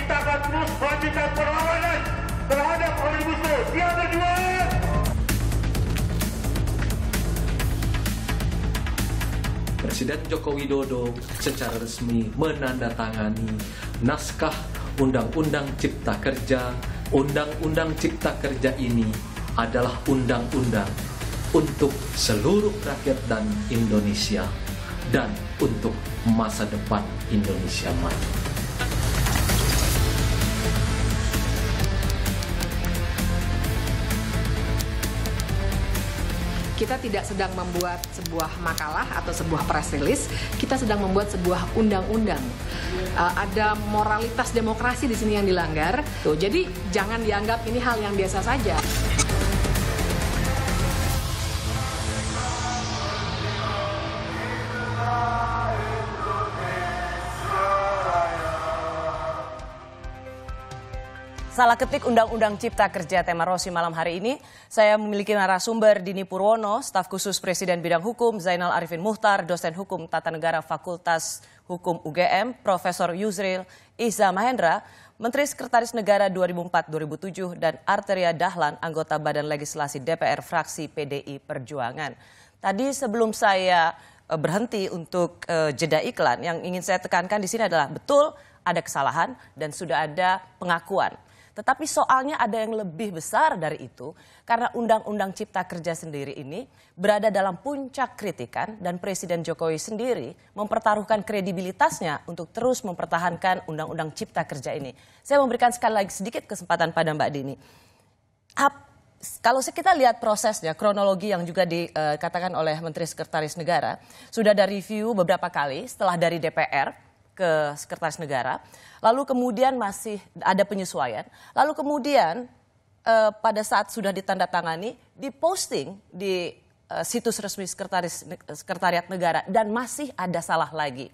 kita akan terus melanjutkan perlawanan terhadap Omnibus Law. Siap berjuang! Presiden Joko Widodo secara resmi menandatangani naskah Undang-Undang Cipta Kerja. Undang-Undang Cipta Kerja ini adalah undang-undang untuk seluruh rakyat dan Indonesia dan untuk masa depan Indonesia maju. Kita tidak sedang membuat sebuah makalah atau sebuah press release, kita sedang membuat sebuah undang-undang. Ada moralitas demokrasi di sini yang dilanggar. Tuh, jadi jangan dianggap ini hal yang biasa saja. Salah ketik Undang-Undang Cipta Kerja tema Rosi malam hari ini. Saya memiliki narasumber Dini Purwono, staf khusus Presiden Bidang Hukum, Zainal Arifin Muhtar, dosen Hukum Tata Negara Fakultas Hukum UGM, Profesor Yusril Iza Mahendra, Menteri Sekretaris Negara 2004-2007, dan Arteria Dahlan, anggota Badan Legislasi DPR fraksi PDI Perjuangan. Tadi sebelum saya berhenti untuk jeda iklan, yang ingin saya tekankan di sini adalah betul ada kesalahan dan sudah ada pengakuan. Tetapi soalnya ada yang lebih besar dari itu, karena Undang-Undang Cipta Kerja sendiri ini berada dalam puncak kritikan dan Presiden Jokowi sendiri mempertaruhkan kredibilitasnya untuk terus mempertahankan Undang-Undang Cipta Kerja ini. Saya memberikan sekali lagi sedikit kesempatan pada Mbak Dini. Kalau kita lihat prosesnya, kronologi yang juga dikatakan oleh Menteri Sekretaris Negara, sudah ada review beberapa kali setelah dari DPR ke Sekretaris Negara, lalu kemudian masih ada penyesuaian, lalu kemudian pada saat sudah ditandatangani, diposting di situs resmi Sekretariat Negara dan masih ada salah lagi.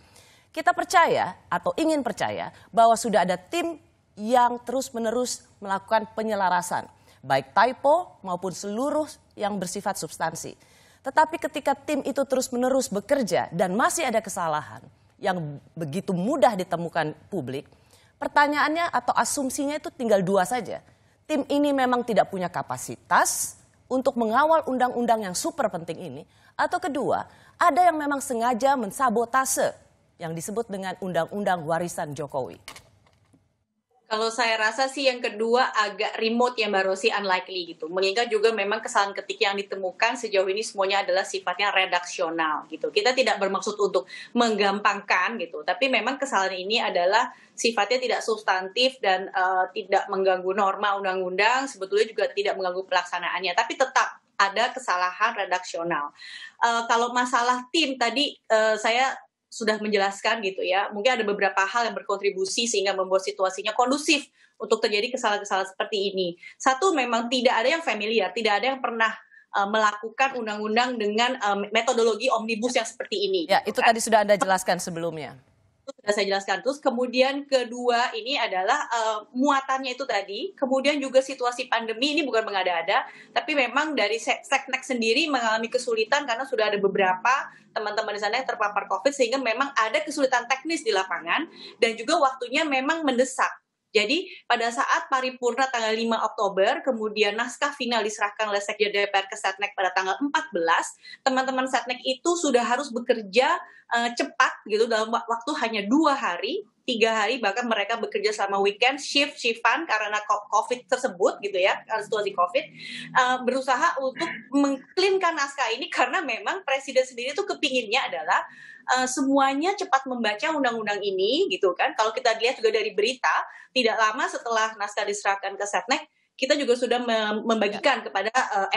Kita percaya atau ingin percaya bahwa sudah ada tim yang terus-menerus melakukan penyelarasan, baik typo maupun seluruh yang bersifat substansi. Tetapi ketika tim itu terus-menerus bekerja dan masih ada kesalahan yang begitu mudah ditemukan publik, pertanyaannya atau asumsinya itu tinggal dua saja. Tim ini memang tidak punya kapasitas untuk mengawal undang-undang yang super penting ini, atau kedua, ada yang memang sengaja mensabotase yang disebut dengan Undang-Undang Warisan Jokowi. Kalau saya rasa sih yang kedua agak remote ya Mbak Rosi, unlikely gitu. Mengingat juga memang kesalahan ketik yang ditemukan sejauh ini semuanya adalah sifatnya redaksional gitu. Kita tidak bermaksud untuk menggampangkan gitu, tapi memang kesalahan ini adalah sifatnya tidak substantif dan tidak mengganggu norma undang-undang, sebetulnya juga tidak mengganggu pelaksanaannya, tapi tetap ada kesalahan redaksional. Kalau masalah tim tadi saya sudah menjelaskan gitu ya, mungkin ada beberapa hal yang berkontribusi sehingga membuat situasinya kondusif untuk terjadi kesalahan-kesalahan seperti ini. Satu, memang tidak ada yang familiar, tidak ada yang pernah melakukan undang-undang dengan metodologi omnibus yang seperti ini. Ya, itu tadi sudah Anda jelaskan sebelumnya. Sudah saya jelaskan. Terus kemudian kedua ini adalah muatannya itu tadi, kemudian juga situasi pandemi ini bukan mengada-ada, tapi memang dari Seknek sendiri mengalami kesulitan karena sudah ada beberapa teman-teman di sana yang terpapar COVID, sehingga memang ada kesulitan teknis di lapangan dan juga waktunya memang mendesak. Jadi pada saat paripurna tanggal 5 Oktober, kemudian naskah final diserahkan oleh Sekjen DPR ke Setnek pada tanggal 14, teman-teman Setnek itu sudah harus bekerja cepat gitu dalam waktu hanya 2 hari, 3 hari, bahkan mereka bekerja selama weekend, shiftan karena COVID tersebut gitu ya, karena situasi COVID, berusaha untuk mengcleankan naskah ini karena memang Presiden sendiri tuh kepinginnya adalah semuanya cepat membaca undang-undang ini gitu kan. Kalau kita lihat juga dari berita, tidak lama setelah naskah diserahkan ke Setnek, kita juga sudah membagikan kepada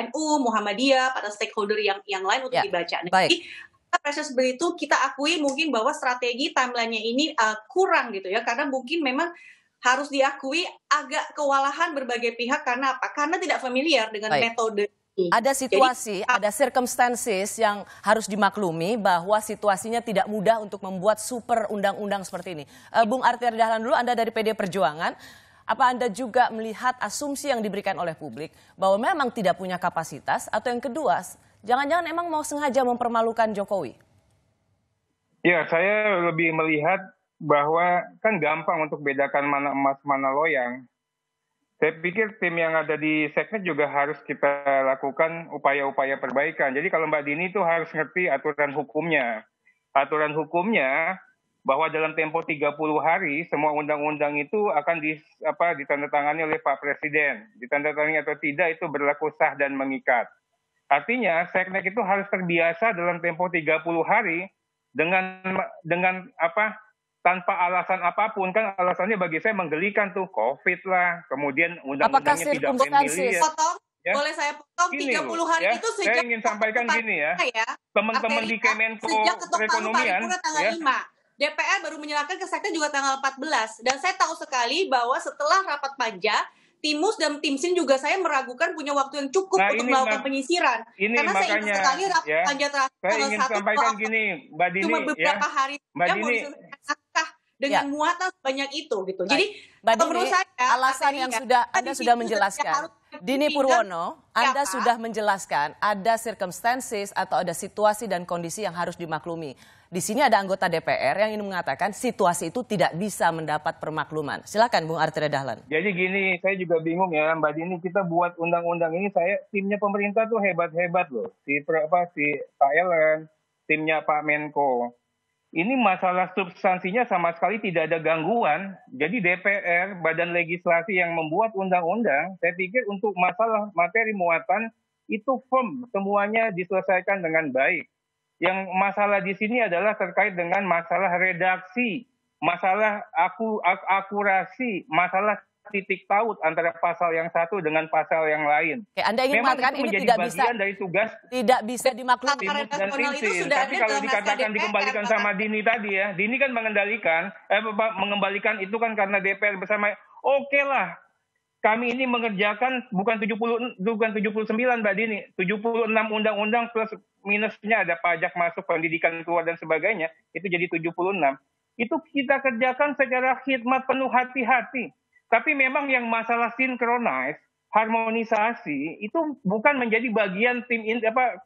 NU, Muhammadiyah, pada stakeholder yang lain untuk dibaca. Nah, jadi proses seperti itu kita akui mungkin bahwa strategi timeline-nya ini kurang gitu ya, karena mungkin memang harus diakui agak kewalahan berbagai pihak. Karena apa? Karena tidak familiar dengan metode. Ada situasi, ada circumstances yang harus dimaklumi bahwa situasinya tidak mudah untuk membuat super undang-undang seperti ini. Bung Arteria Dahlan dulu, Anda dari PD Perjuangan, apa Anda juga melihat asumsi yang diberikan oleh publik bahwa memang tidak punya kapasitas, atau yang kedua, jangan-jangan emang mau sengaja mempermalukan Jokowi? Ya, saya lebih melihat bahwa kan gampang untuk bedakan mana emas mana loyang. Saya pikir tim yang ada di Seknek juga harus kita lakukan upaya-upaya perbaikan. Jadi kalau Mbak Dini itu harus ngerti aturan hukumnya. Aturan hukumnya bahwa dalam tempo 30 hari semua undang-undang itu akan ditandatangani oleh Pak Presiden. Ditandatangani atau tidak itu berlaku sah dan mengikat. Artinya Seknek itu harus terbiasa dalam tempo 30 hari dengan tanpa alasan apapun. Kan alasannya bagi saya menggelikan tuh, COVID lah, kemudian undang-undangnya tidak familiar. Ya? Boleh saya potong, 30 hari ya, itu sejak saya ingin sampaikan gini ya, teman-teman di Kemenko Perekonomian tanggal 5. DPR baru menyerahkan ke Seknek juga tanggal 14. Dan saya tahu sekali bahwa setelah rapat panja, Timus dan Timsin juga saya meragukan punya waktu yang cukup untuk melakukan penyisiran. Karena makanya, saya ingat sekali rapat panja terakhir saya ingin sampaikan gini, Mbak Dini, cuma beberapa hari Mbak Dini, dengan muatan sebanyak itu gitu. Jadi Mbak Dini, menurut saya alasan yang Anda sudah menjelaskan. Dini Purwono, Anda sudah menjelaskan ada circumstances atau ada situasi dan kondisi yang harus dimaklumi. Di sini ada anggota DPR yang ingin mengatakan situasi itu tidak bisa mendapat permakluman. Silakan Bung Arteria Dahlan. Jadi gini, saya juga bingung ya Mbak Dini, kita buat undang-undang ini, timnya pemerintah tuh hebat-hebat loh. Si Pak Ellen, timnya Pak Menko. Ini masalah substansinya sama sekali tidak ada gangguan. Jadi DPR, badan legislasi yang membuat undang-undang, saya pikir untuk masalah materi muatan itu firm, semuanya diselesaikan dengan baik. Yang masalah di sini adalah terkait dengan masalah redaksi, masalah akurasi, masalah titik taut antara pasal yang satu dengan pasal yang lain. Oke, Anda ingin mengatakan ini tidak bisa dari tugas tidak bisa dimaklumi. Dan Timsin. Tapi kalau dikatakan dikembalikan sama Dini tadi ya, Dini kan mengembalikan itu kan karena DPR bersama. Oke lah, kami ini mengerjakan bukan 79 Mbak Dini, 76 undang-undang plus minusnya ada pajak masuk, pendidikan keluar dan sebagainya, itu jadi 76. Itu kita kerjakan secara khidmat penuh hati-hati. Tapi memang yang masalah sinkronize, harmonisasi itu bukan menjadi bagian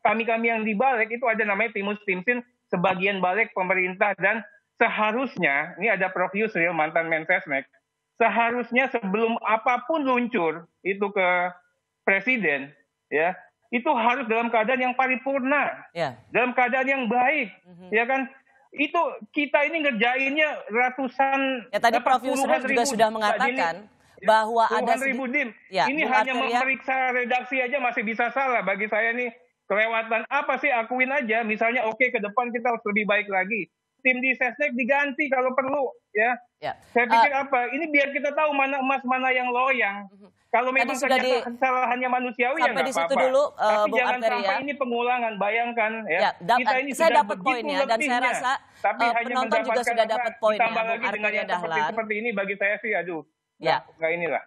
kami-kami yang di balik, itu ada namanya Timus Timsin sebagian balik pemerintah, dan seharusnya ini ada Prof Yusril mantan Mensesnek, seharusnya sebelum apapun luncur itu ke presiden ya, itu harus dalam keadaan yang paripurna, dalam keadaan yang baik, ya kan? Itu kita ini ngerjainnya ratusan. Ya tadi Prof Yusril juga sudah mengatakan bahwa ada ini hanya memeriksa redaksi aja masih bisa salah. Bagi saya nih kelewatan apa sih, akuin aja. Misalnya oke, ke depan kita harus lebih baik lagi. Tim di Sesnek diganti kalau perlu ya. Saya pikir ini biar kita tahu mana emas mana yang loyang. Kalau memang ternyata kesalahannya manusiawi ya nggak apa-apa. Tapi jangan sampai ini pengulangan. Bayangkan ya. Kita ini saya sudah dapat poinnya dan saya rasa penonton juga sudah dapat poinnya. Tambah lagi dengan yang seperti ini bagi saya sih nggak inilah.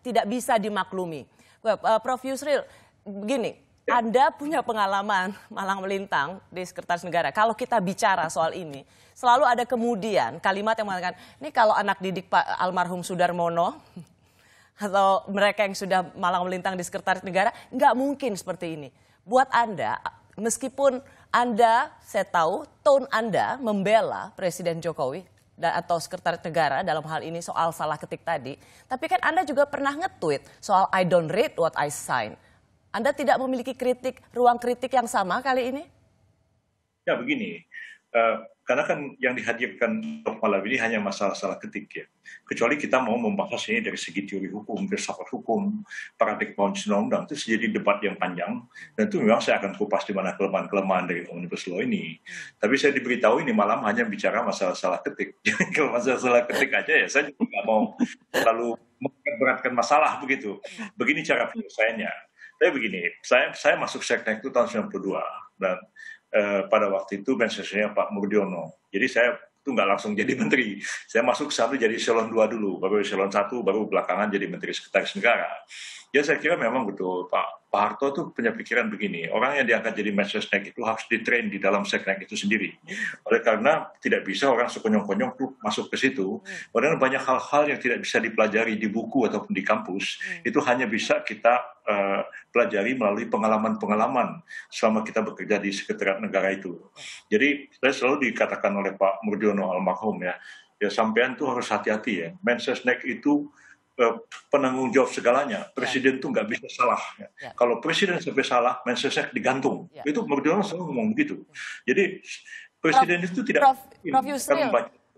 Tidak bisa dimaklumi. Prof Yusril, begini. Anda punya pengalaman malang melintang di Sekretaris Negara. Kalau kita bicara soal ini, selalu ada kemudian kalimat yang mengatakan, ini kalau anak didik Pak almarhum Sudarmono, atau mereka yang sudah malang melintang di Sekretaris Negara, nggak mungkin seperti ini. Buat Anda, meskipun Anda, saya tahu, tone Anda membela Presiden Jokowi atau Sekretaris Negara dalam hal ini soal salah ketik tadi, tapi kan Anda juga pernah nge-tweet soal I don't read what I sign. Anda tidak memiliki ruang kritik yang sama kali ini? Ya begini, karena kan yang dihadirkan malam ini hanya masalah salah ketik ya. Kecuali kita mau membahas ini dari segi teori hukum, filsafat hukum, paradigma undang-undang, itu jadi debat yang panjang. Dan itu memang saya akan kupas di mana kelemahan-kelemahan dari Omnibus Law ini. Tapi saya diberitahu ini malam hanya bicara masalah salah ketik. Jadi kalau masalah salah ketik aja ya saya juga nggak mau terlalu memberatkan masalah begitu. Begini cara penyelesaiannya. Tapi begini, saya masuk Seknek itu tahun 92 dan pada waktu itu Mensesnya Pak Murdiono. Jadi saya itu nggak langsung jadi menteri. Saya masuk satu jadi eselon 2 dulu, baru eselon 1, baru belakangan jadi menteri sekretaris negara. Ya saya kira memang betul Pak Harto tuh punya pikiran begini, orang yang diangkat jadi Mensesnek itu harus ditrain di dalam Seknek itu sendiri. Oleh karena tidak bisa orang sekonyong-konyong tuh masuk ke situ. Padahal banyak hal-hal yang tidak bisa dipelajari di buku ataupun di kampus, itu hanya bisa kita pelajari melalui pengalaman-pengalaman selama kita bekerja di Sekretariat Negara itu. Jadi saya selalu dikatakan oleh Pak Murdiono almarhum ya sampean tuh harus hati-hati ya. Mensesnek itu penanggung jawab segalanya. Presiden tuh nggak bisa salah. Ya. Kalau presiden sampai salah, Mensesnek digantung. Itu Murdiono selalu ngomong begitu. Jadi presiden itu tidak.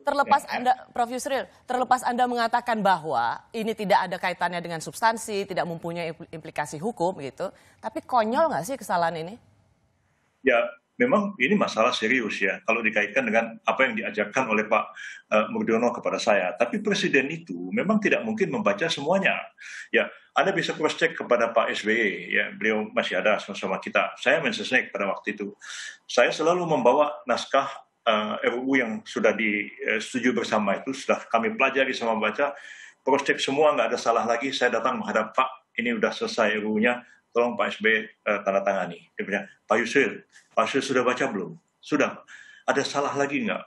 Prof Yusril, terlepas Anda mengatakan bahwa ini tidak ada kaitannya dengan substansi, tidak mempunyai implikasi hukum gitu, tapi konyol nggak sih kesalahan ini? Ya, memang ini masalah serius ya, kalau dikaitkan dengan apa yang diajarkan oleh Pak Murdiono kepada saya. Tapi Presiden itu memang tidak mungkin membaca semuanya. Ya, Anda bisa cross-check kepada Pak SBY, ya, beliau masih ada sama-sama kita. Saya Mensesnek pada waktu itu. Saya selalu membawa naskah RUU yang sudah disetujui bersama itu, sudah kami pelajari sama baca, cross-check semua, nggak ada salah lagi. Saya datang menghadap Pak, ini udah selesai RUU-nya, tolong Pak SBY tanda tangani. Dia bilang, Pak Yusril sudah baca belum? Sudah. Ada salah lagi nggak?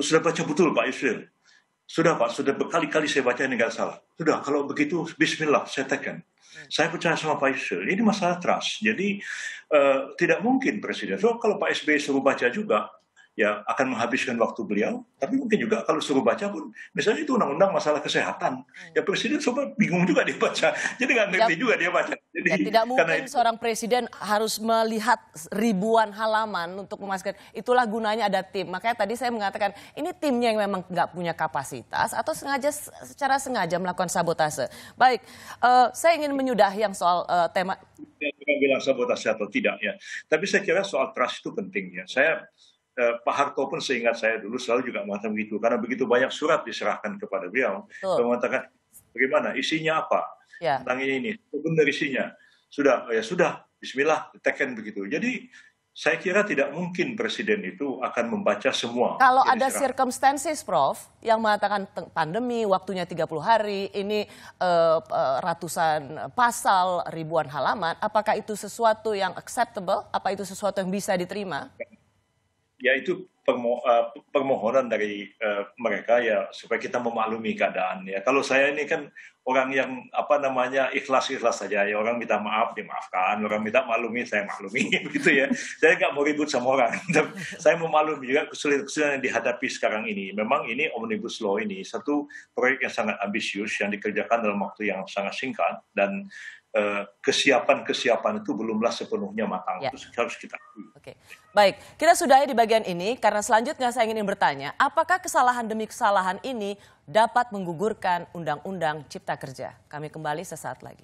Sudah baca betul Pak Yusril? Sudah Pak, sudah berkali-kali saya baca ini nggak salah. Sudah, kalau begitu Bismillah, saya tekan. Saya percaya sama Pak Yusril. Ini masalah trust. Jadi tidak mungkin Presiden. So kalau Pak SBY suruh baca juga, ya akan menghabiskan waktu beliau, tapi mungkin juga kalau suruh baca pun, misalnya itu undang-undang masalah kesehatan, ya presiden coba bingung juga dia baca, jadi nggak ngerti juga dia baca. Jadi, ya, tidak mungkin seorang presiden harus melihat ribuan halaman untuk memastikan, itulah gunanya ada tim. Makanya tadi saya mengatakan, ini timnya yang memang nggak punya kapasitas, atau secara sengaja melakukan sabotase. Baik, saya ingin menyudahi yang soal tema. Saya bukan bilang sabotase atau tidak ya, tapi saya kira soal trust itu penting ya. Pak Harto pun seingat saya dulu selalu juga mengatakan begitu, karena begitu banyak surat diserahkan kepada beliau, dia mengatakan bagaimana isinya apa tentang ini benar isinya, sudah Bismillah tekan begitu. Jadi saya kira tidak mungkin presiden itu akan membaca semua. Kalau ada circumstances, Prof, yang mengatakan pandemi waktunya 30 hari, ini ratusan pasal, ribuan halaman, apakah itu sesuatu yang acceptable? Apa itu sesuatu yang bisa diterima? Ya itu permohonan dari mereka ya supaya kita memaklumi keadaan ya. Kalau saya ini kan orang yang ikhlas saja ya, orang minta maaf dimaafkan, orang minta maklumi saya maklumi gitu ya. Saya nggak mau ribut sama orang. Saya memaklumi juga kesulitan yang dihadapi sekarang ini. Memang ini Omnibus Law ini satu proyek yang sangat ambisius yang dikerjakan dalam waktu yang sangat singkat, dan kesiapan itu belumlah sepenuhnya matang. Itu harus kita akui. Oke. Baik, kita sudahi di bagian ini karena selanjutnya saya ingin bertanya, apakah kesalahan demi kesalahan ini dapat menggugurkan Undang-Undang Cipta Kerja? Kami kembali sesaat lagi.